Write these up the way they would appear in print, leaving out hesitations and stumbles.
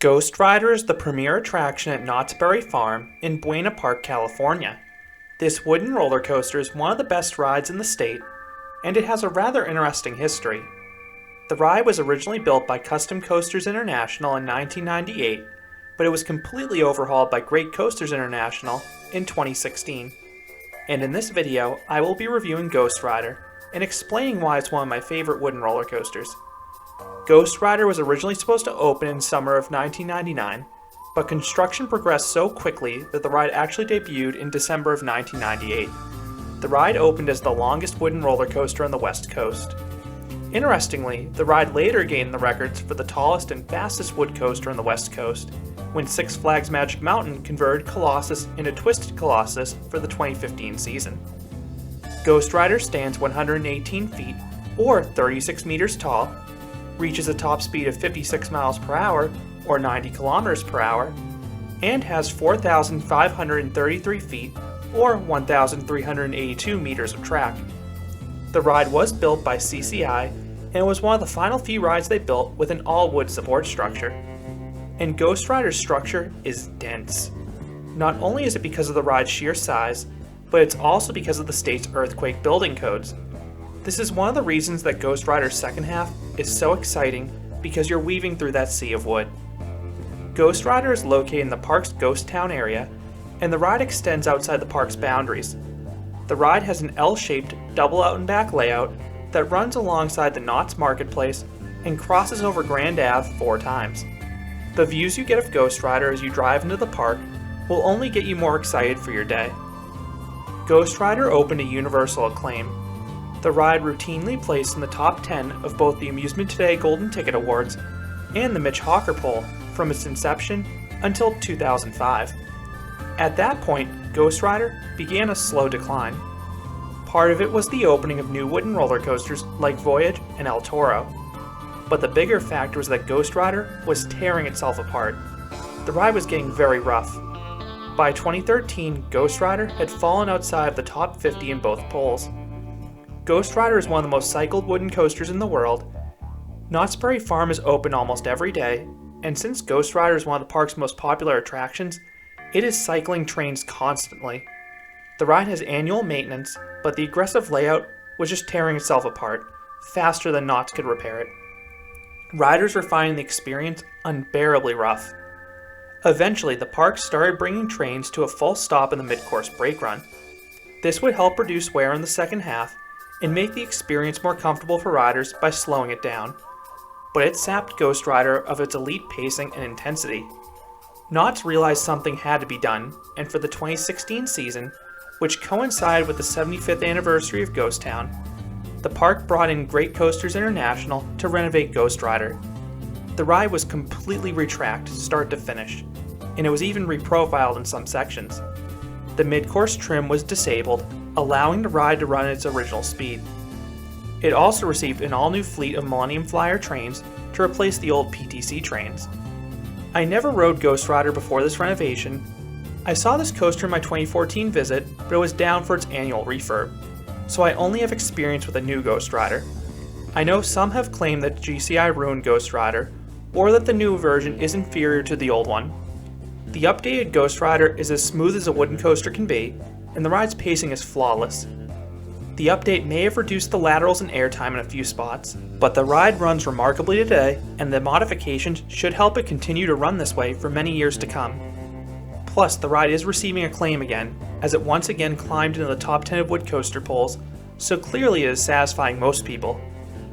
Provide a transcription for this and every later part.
Ghost Rider is the premier attraction at Knott's Berry Farm in Buena Park, California. This wooden roller coaster is one of the best rides in the state, and it has a rather interesting history. The ride was originally built by Custom Coasters International in 1998, but it was completely overhauled by Great Coasters International in 2016. And in this video, I will be reviewing Ghost Rider and explaining why it's one of my favorite wooden roller coasters. Ghost Rider was originally supposed to open in summer of 1999, but construction progressed so quickly that the ride actually debuted in December of 1998. The ride opened as the longest wooden roller coaster on the West Coast. Interestingly, the ride later gained the records for the tallest and fastest wood coaster on the West Coast, when Six Flags Magic Mountain converted Colossus into Twisted Colossus for the 2015 season. Ghost Rider stands 118 feet, or 36 meters tall, reaches a top speed of 56 miles per hour, or 90 kilometers per hour, and has 4,533 feet, or 1,382 meters of track. The ride was built by CCI, and it was one of the final few rides they built with an all-wood support structure. And Ghost Rider's structure is dense. Not only is it because of the ride's sheer size, but it's also because of the state's earthquake building codes. This is one of the reasons that Ghost Rider's second half is so exciting, because you're weaving through that sea of wood. Ghost Rider is located in the park's Ghost Town area, and the ride extends outside the park's boundaries. The ride has an L-shaped double out and back layout that runs alongside the Knott's Marketplace and crosses over Grand Ave 4 times. The views you get of Ghost Rider as you drive into the park will only get you more excited for your day. Ghost Rider opened to universal acclaim. The ride routinely placed in the top 10 of both the Amusement Today Golden Ticket Awards and the Mitch Hawker poll from its inception until 2005. At that point, Ghost Rider began a slow decline. Part of it was the opening of new wooden roller coasters like Voyage and El Toro. But the bigger factor was that Ghost Rider was tearing itself apart. The ride was getting very rough. By 2013, Ghost Rider had fallen outside of the top 50 in both polls. Ghost Rider is one of the most cycled wooden coasters in the world. Knott's Berry Farm is open almost every day, and since Ghost Rider is one of the park's most popular attractions, it is cycling trains constantly. The ride has annual maintenance, but the aggressive layout was just tearing itself apart, faster than Knott's could repair it. Riders were finding the experience unbearably rough. Eventually, the park started bringing trains to a full stop in the mid-course brake run. This would help reduce wear in the second half and make the experience more comfortable for riders by slowing it down. But it sapped Ghost Rider of its elite pacing and intensity. Knott's realized something had to be done, and for the 2016 season, which coincided with the 75th anniversary of Ghost Town, the park brought in Great Coasters International to renovate Ghost Rider. The ride was completely retracked start to finish, and it was even reprofiled in some sections. The mid-course trim was disabled, allowing the ride to run at its original speed. It also received an all-new fleet of Millennium Flyer trains to replace the old PTC trains. I never rode Ghost Rider before this renovation. I saw this coaster in my 2014 visit, but it was down for its annual refurb, so I only have experience with a new Ghost Rider. I know some have claimed that GCI ruined Ghost Rider, or that the new version is inferior to the old one. The updated Ghost Rider is as smooth as a wooden coaster can be, and the ride's pacing is flawless. The update may have reduced the laterals and airtime in a few spots, but the ride runs remarkably today, and the modifications should help it continue to run this way for many years to come. Plus, the ride is receiving acclaim again, as it once again climbed into the top 10 of wood coaster polls, so clearly it is satisfying most people.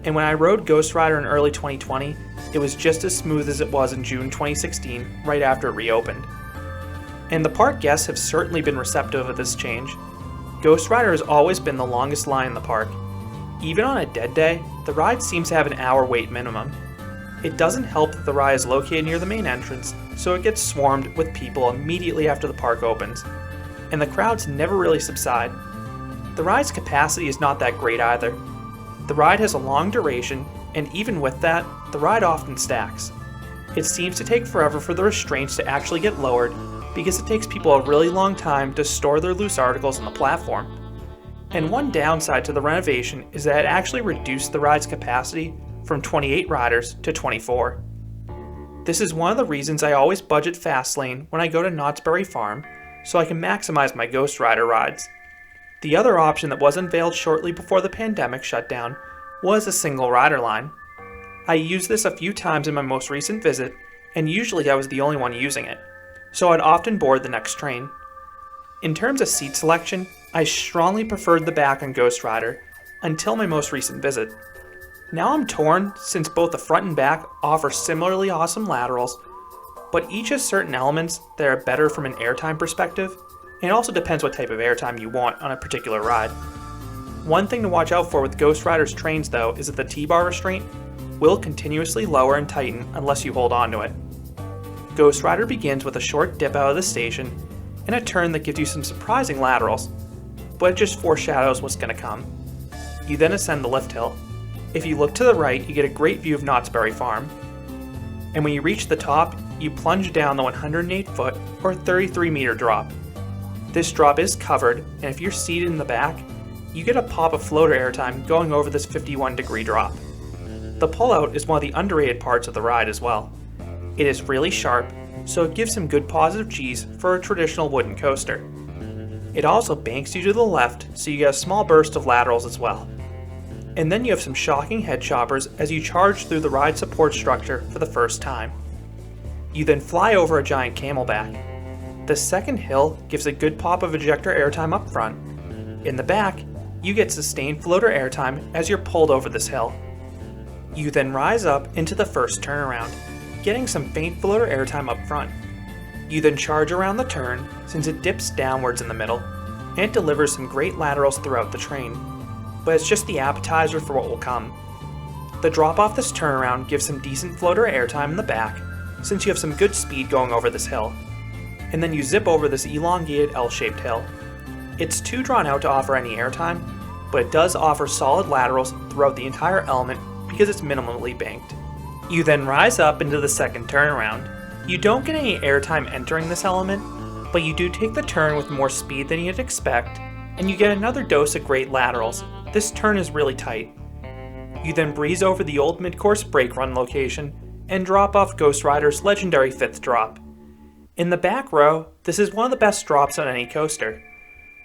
And when I rode Ghost Rider in early 2020, it was just as smooth as it was in June 2016, right after it reopened. And the park guests have certainly been receptive of this change. Ghost Rider has always been the longest line in the park. Even on a dead day, the ride seems to have an hour wait minimum. It doesn't help that the ride is located near the main entrance, so it gets swarmed with people immediately after the park opens, and the crowds never really subside. The ride's capacity is not that great either. The ride has a long duration, and even with that, the ride often stacks. It seems to take forever for the restraints to actually get lowered because it takes people a really long time to store their loose articles on the platform. And one downside to the renovation is that it actually reduced the ride's capacity from 28 riders to 24. This is one of the reasons I always budget Fastlane when I go to Knott's Berry Farm, so I can maximize my Ghost Rider rides. The other option that was unveiled shortly before the pandemic shut down was a single rider line. I used this a few times in my most recent visit, and usually I was the only one using it, so I'd often board the next train. In terms of seat selection, I strongly preferred the back on Ghost Rider until my most recent visit. Now I'm torn since both the front and back offer similarly awesome laterals, but each has certain elements that are better from an airtime perspective, and it also depends what type of airtime you want on a particular ride. One thing to watch out for with Ghost Rider's trains though is that the T-bar restraint will continuously lower and tighten unless you hold on to it. Ghost Rider begins with a short dip out of the station and a turn that gives you some surprising laterals, but it just foreshadows what's going to come. You then ascend the lift hill. If you look to the right, you get a great view of Knott's Berry Farm. And when you reach the top, you plunge down the 108-foot or 33-meter drop. This drop is covered, and if you're seated in the back, you get a pop of floater airtime going over this 51-degree drop. The pullout is one of the underrated parts of the ride as well. It is really sharp, so it gives some good positive G's for a traditional wooden coaster. It also banks you to the left, so you get a small burst of laterals as well. And then you have some shocking head choppers as you charge through the ride support structure for the first time. You then fly over a giant camelback. The second hill gives a good pop of ejector airtime up front. In the back, you get sustained floater airtime as you're pulled over this hill. You then rise up into the first turnaround, getting some faint floater airtime up front. You then charge around the turn since it dips downwards in the middle, and it delivers some great laterals throughout the train, but it's just the appetizer for what will come. The drop off this turnaround gives some decent floater airtime in the back since you have some good speed going over this hill, and then you zip over this elongated L-shaped hill. It's too drawn out to offer any airtime, but it does offer solid laterals throughout the entire element because it's minimally banked. You then rise up into the second turnaround. You don't get any airtime entering this element, but you do take the turn with more speed than you'd expect, and you get another dose of great laterals. This turn is really tight. You then breeze over the old mid-course brake run location and drop off Ghost Rider's legendary fifth drop. In the back row, this is one of the best drops on any coaster.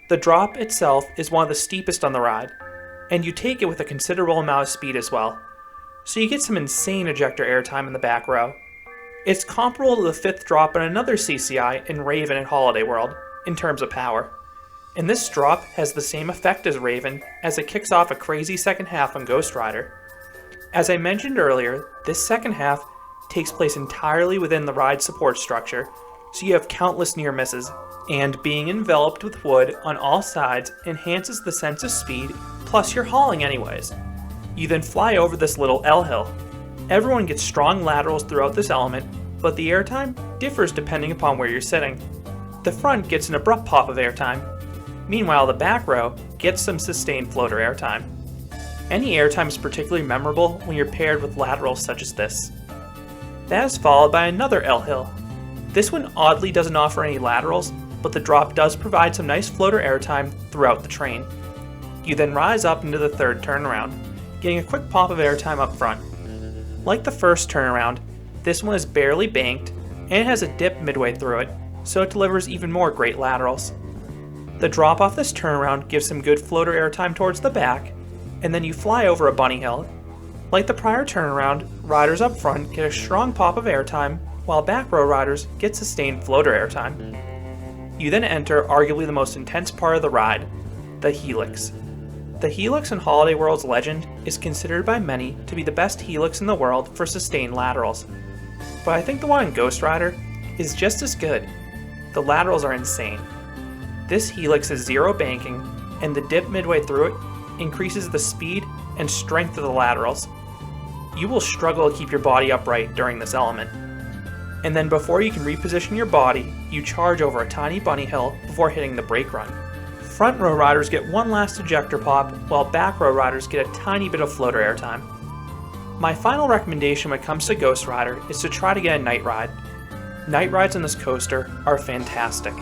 The drop itself is one of the steepest on the ride, and you take it with a considerable amount of speed as well, so you get some insane ejector airtime in the back row. It's comparable to the fifth drop in another CCI in Raven at Holiday World in terms of power. And this drop has the same effect as Raven as it kicks off a crazy second half on Ghost Rider. As I mentioned earlier, this second half takes place entirely within the ride support structure, so you have countless near misses, and being enveloped with wood on all sides enhances the sense of speed, plus you're hauling anyways. You then fly over this little L hill. Everyone gets strong laterals throughout this element, but the airtime differs depending upon where you're sitting. The front gets an abrupt pop of airtime. Meanwhile, the back row gets some sustained floater airtime. Any airtime is particularly memorable when you're paired with laterals such as this. That is followed by another L hill. This one oddly doesn't offer any laterals, but the drop does provide some nice floater airtime throughout the train. You then rise up into the third turnaround, getting a quick pop of airtime up front. Like the first turnaround, this one is barely banked, and it has a dip midway through it, so it delivers even more great laterals. The drop off this turnaround gives some good floater airtime towards the back, and then you fly over a bunny hill. Like the prior turnaround, riders up front get a strong pop of airtime, while back row riders get sustained floater airtime. You then enter arguably the most intense part of the ride, the Helix. The Helix in Holiday World's legend is considered by many to be the best Helix in the world for sustained laterals, but I think the one in Ghost Rider is just as good. The laterals are insane. This Helix is zero banking, and the dip midway through it increases the speed and strength of the laterals. You will struggle to keep your body upright during this element. And then before you can reposition your body, you charge over a tiny bunny hill before hitting the brake run. Front row riders get one last ejector pop, while back row riders get a tiny bit of floater airtime. My final recommendation when it comes to Ghost Rider is to try to get a night ride. Night rides on this coaster are fantastic.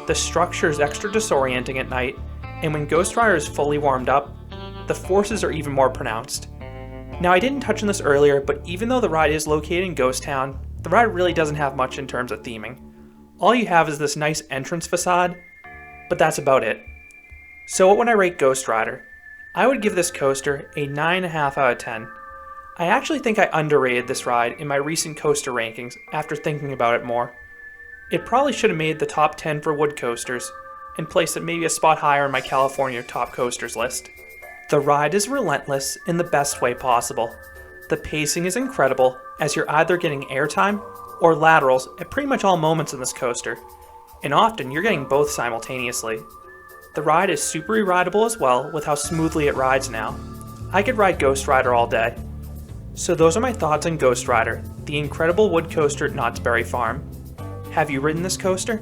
The structure is extra disorienting at night, and when Ghost Rider is fully warmed up, the forces are even more pronounced. Now I didn't touch on this earlier, but even though the ride is located in Ghost Town, The ride really doesn't have much in terms of theming. All you have is this nice entrance facade, but that's about it. So what would I rate Ghost Rider? I would give this coaster a 9.5 out of 10. I actually think I underrated this ride in my recent coaster rankings after thinking about it more. It probably should have made the top 10 for wood coasters, and placed it maybe a spot higher in my California top coasters list. The ride is relentless in the best way possible. The pacing is incredible, as you're either getting airtime or laterals at pretty much all moments in this coaster, and often you're getting both simultaneously. The ride is super rideable as well with how smoothly it rides now. I could ride Ghost Rider all day. So those are my thoughts on Ghost Rider, the incredible wood coaster at Knott's Berry Farm. Have you ridden this coaster?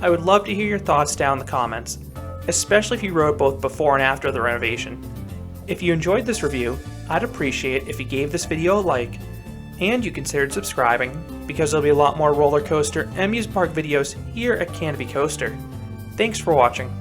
I would love to hear your thoughts down in the comments, especially if you rode both before and after the renovation. If you enjoyed this review, I'd appreciate if you gave this video a like, and you considered subscribing, because there'll be a lot more roller coaster and amusement park videos here at Canopy Coaster. Thanks for watching.